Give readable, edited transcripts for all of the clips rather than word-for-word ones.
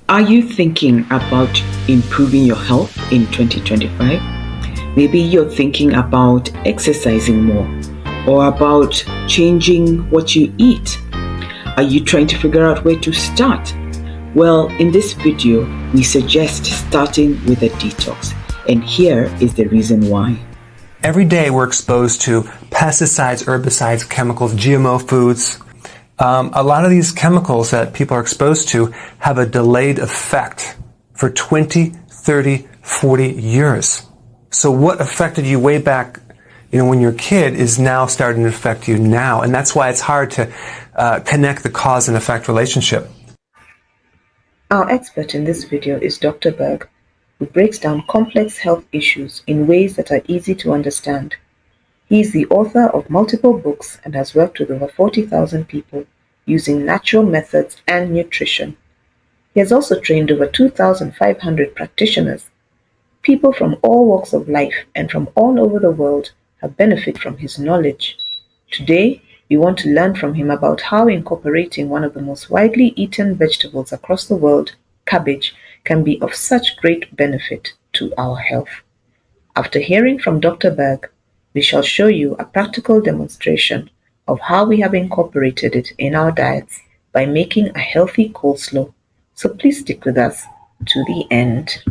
Are you thinking about improving your health in 2025? Maybe you're thinking about exercising more or about changing what you eat. Are you trying to figure out where to start? Well, in this video, we suggest starting with a detox, and here is the reason why. Every day we're exposed to pesticides, herbicides, chemicals, GMO foods. A lot of these chemicals that people are exposed to have a delayed effect for 20, 30, 40 years. So what affected you way back, when you're a kid is now starting to affect you now. And that's why it's hard to connect the cause and effect relationship. Our expert in this video is Dr. Berg, who breaks down complex health issues in ways that are easy to understand. He is the author of multiple books and has worked with over 40,000 people using natural methods and nutrition. He has also trained over 2,500 practitioners. People from all walks of life and from all over the world have benefited from his knowledge. Today, we want to learn from him about how incorporating one of the most widely eaten vegetables across the world, cabbage, can be of such great benefit to our health. After hearing from Dr. Berg, we shall show you a practical demonstration of how we have incorporated it in our diets by making a healthy coleslaw. So please stick with us to the end.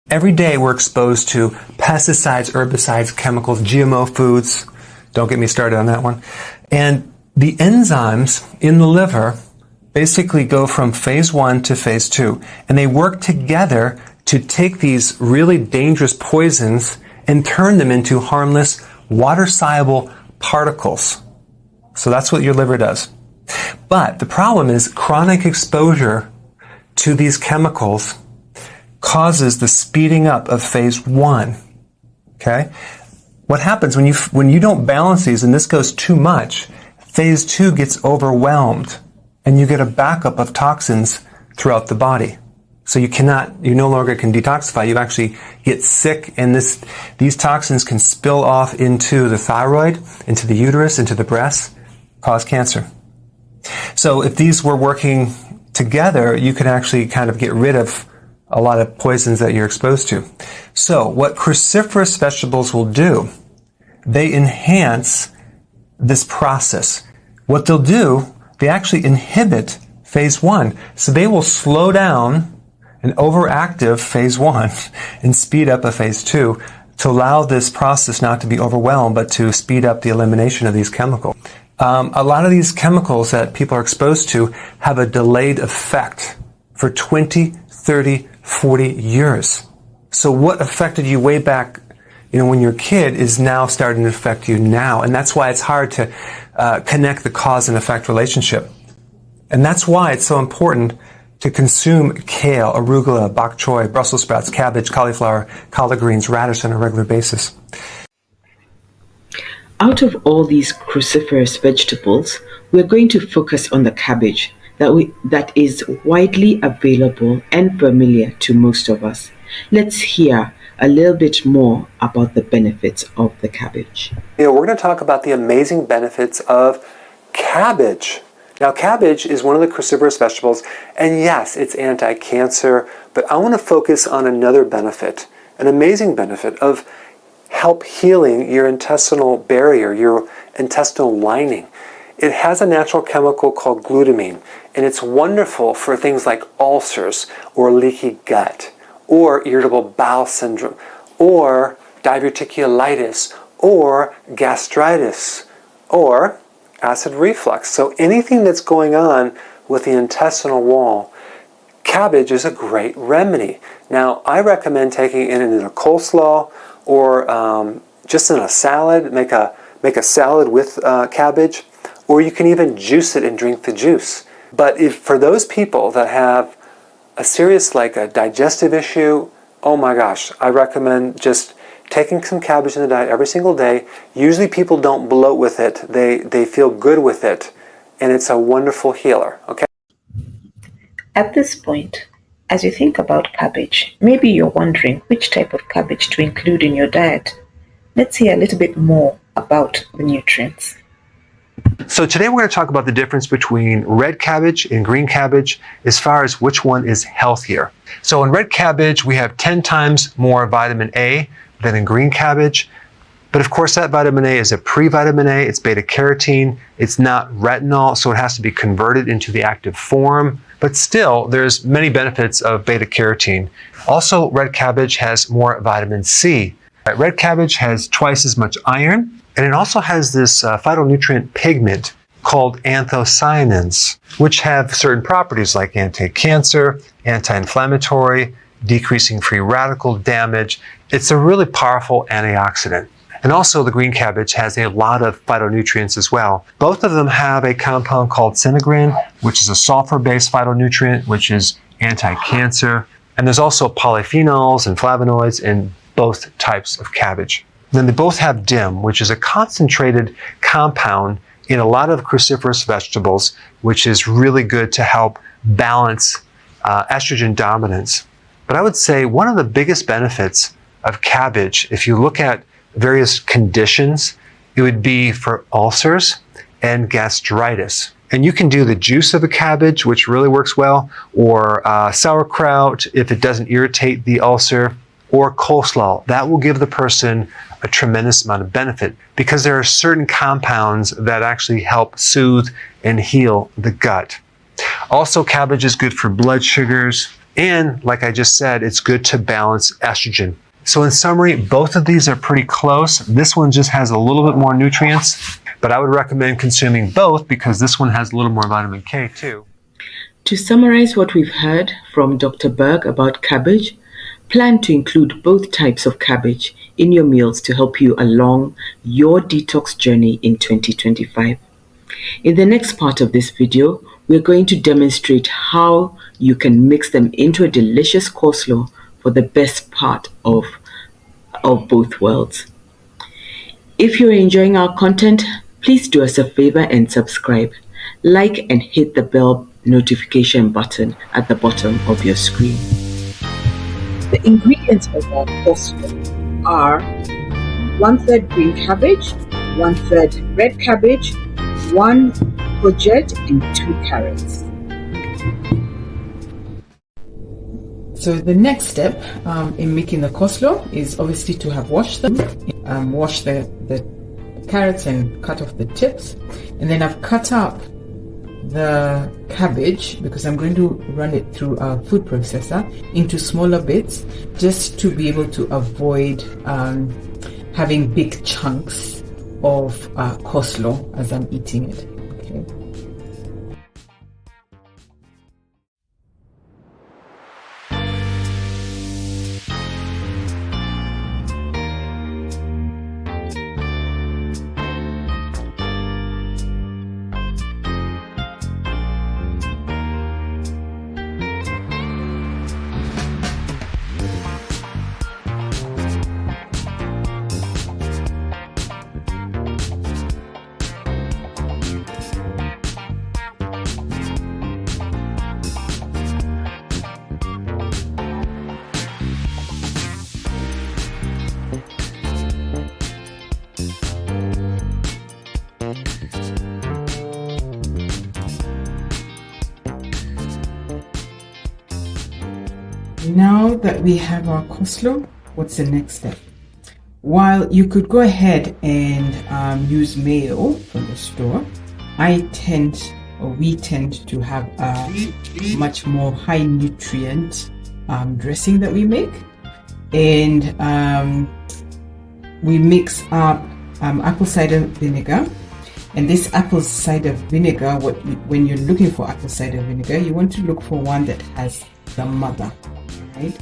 Every day we're exposed to pesticides, herbicides, chemicals, GMO foods. Don't get me started on that one. And the enzymes in the liver basically go from phase 1 to phase 2. And they work together to take these really dangerous poisons and turn them into harmless, water-soluble particles. So that's what your liver does. But the problem is chronic exposure to these chemicals causes the speeding up of phase 1. Okay? What happens when you don't balance these and this goes too much, phase 2 gets overwhelmed and you get a backup of toxins throughout the body. So you no longer can detoxify. You actually get sick, and these toxins can spill off into the thyroid, into the uterus, into the breast, cause cancer. So if these were working together, you could actually kind of get rid of a lot of poisons that you're exposed to. So what cruciferous vegetables will do, they enhance this process. What they'll do, they actually inhibit phase 1. So they will slow down an overactive phase 1 and speed up a phase 2 to allow this process not to be overwhelmed, but to speed up the elimination of these chemicals. A lot of these chemicals that people are exposed to have a delayed effect for 20, 30, 40 years. So what affected you way back, when you're a kid is now starting to affect you now. And that's why it's hard to connect the cause and effect relationship. And that's why it's so important to consume kale, arugula, bok choy, Brussels sprouts, cabbage, cauliflower, collard greens, radish on a regular basis. Out of all these cruciferous vegetables, we're going to focus on the cabbage that is widely available and familiar to most of us. Let's hear a little bit more about the benefits of the cabbage. We're going to talk about the amazing benefits of cabbage. Now, cabbage is one of the cruciferous vegetables, and yes, it's anti-cancer, but I want to focus on another benefit, an amazing benefit of help healing your intestinal barrier, your intestinal lining. It has a natural chemical called glutamine, and it's wonderful for things like ulcers or leaky gut or irritable bowel syndrome or diverticulitis or gastritis or acid reflux. So anything that's going on with the intestinal wall, cabbage is a great remedy. Now, I recommend taking it in a coleslaw or just in a salad. Make a salad with cabbage, or you can even juice it and drink the juice. But for those people that have a serious, like a digestive issue, oh my gosh, I recommend just taking some cabbage in the diet every single day. Usually people don't bloat with it. They feel good with it. And it's a wonderful healer, okay? At this point, as you think about cabbage, maybe you're wondering which type of cabbage to include in your diet. Let's hear a little bit more about the nutrients. So today we're going to talk about the difference between red cabbage and green cabbage as far as which one is healthier. So in red cabbage, we have 10 times more vitamin A than in green cabbage. But of course, that vitamin A is a pre-vitamin A. It's beta-carotene. It's not retinol, so it has to be converted into the active form. But still, there's many benefits of beta-carotene. Also, red cabbage has more vitamin C. Red cabbage has twice as much iron, and it also has this phytonutrient pigment called anthocyanins, which have certain properties like anti-cancer, anti-inflammatory, decreasing free radical damage. It's a really powerful antioxidant. And also the green cabbage has a lot of phytonutrients as well. Both of them have a compound called sinigrin, which is a sulfur-based phytonutrient, which is anti-cancer. And there's also polyphenols and flavonoids in both types of cabbage. Then they both have DIM, which is a concentrated compound in a lot of cruciferous vegetables, which is really good to help balance estrogen dominance. But I would say one of the biggest benefits of cabbage, if you look at various conditions, it would be for ulcers and gastritis. And you can do the juice of a cabbage, which really works well, or sauerkraut if it doesn't irritate the ulcer, or coleslaw. That will give the person a tremendous amount of benefit because there are certain compounds that actually help soothe and heal the gut. Also, cabbage is good for blood sugars, and like I just said, it's good to balance estrogen. So in summary, both of these are pretty close. This one just has a little bit more nutrients, but I would recommend consuming both because this one has a little more vitamin K too. To summarize what we've heard from Dr. Berg about cabbage, plan to include both types of cabbage in your meals to help you along your detox journey in 2025. In the next part of this video, we're going to demonstrate how you can mix them into a delicious coleslaw for the best part of both worlds. If you're enjoying our content, please do us a favor and subscribe, like and hit the bell notification button at the bottom of your screen. The ingredients of our coleslaw are 1/3 green cabbage, 1/3 red cabbage, 1 courgette and 2 carrots. So the next step in making the coleslaw is obviously to have washed them, wash the carrots and cut off the tips, and then I've cut up the cabbage because I'm going to run it through a food processor into smaller bits just to be able to avoid having big chunks of coleslaw as I'm eating it. Okay. Now that we have our coleslaw, what's the next step? While you could go ahead and use mayo from the store, we tend to have a much more high nutrient dressing that we make, and we mix up apple cider vinegar. And this apple cider vinegar, when you're looking for apple cider vinegar, you want to look for one that has the mother, right?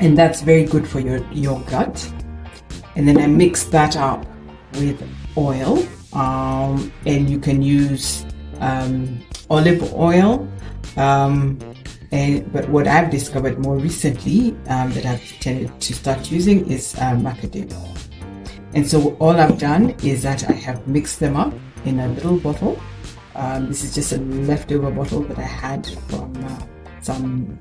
And that's very good for your gut. And then I mix that up with oil, and you can use olive oil. But what I've discovered more recently that I've tended to start using is macadamia oil. And so all I've done is that I have mixed them up in a little bottle. This is just a leftover bottle that I had from some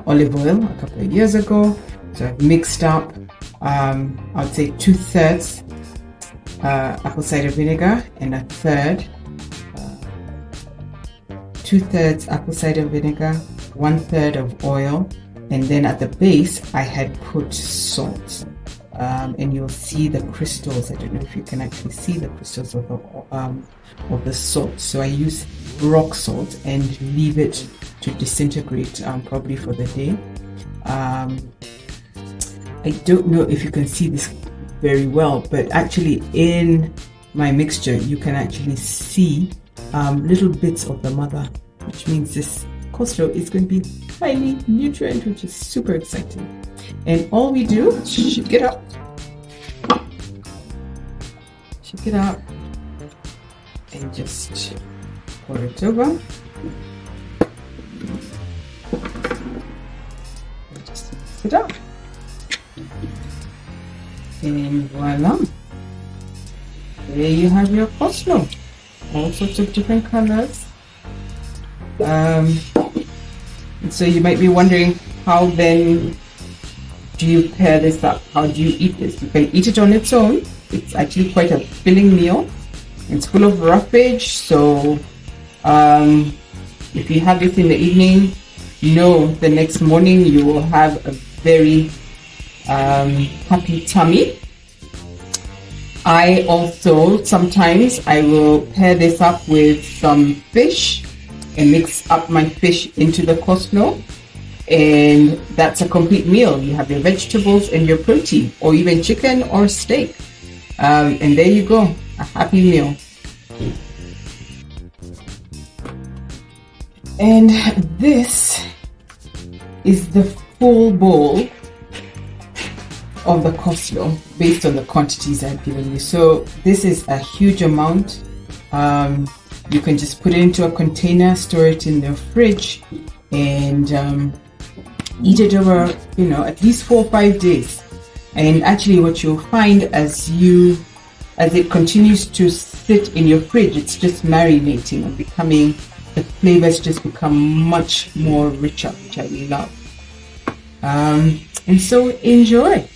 olive oil a couple of years ago. So I've mixed up, I'd say 2/3 apple cider vinegar, and a third, 2/3 apple cider vinegar, 1/3 of oil, and then at the base I had put salt. And you'll see the crystals. I don't know if you can actually see the crystals of the salt. So I use rock salt and leave it to disintegrate probably for the day. I don't know if you can see this very well, but actually in my mixture you can actually see little bits of the mother, which means this coleslaw is going to be highly nutrient, which is super exciting. And all we do is shake it up, and just pour it over, and just mix it up, and voila, there you have your coleslaw. All sorts of different colors. And so you might be wondering, how then do you pair this up? How do you eat this? You can eat it on its own. It's actually quite a filling meal. It's full of roughage, so if you have this in the evening, the next morning you will have a very happy tummy. I also sometimes I will pair this up with some fish and mix up my fish into the coleslaw, and that's a complete meal. You have your vegetables and your protein, or even chicken or steak, and there you go, a happy meal. And this is the full bowl of the coleslaw based on the quantities I've given you. So this is a huge amount. You can just put it into a container, store it in the fridge, and eat it over, at least 4 or 5 days. And actually what you'll find as it continues to sit in your fridge, it's just marinating and the flavors just become much more richer, which I love. And so enjoy.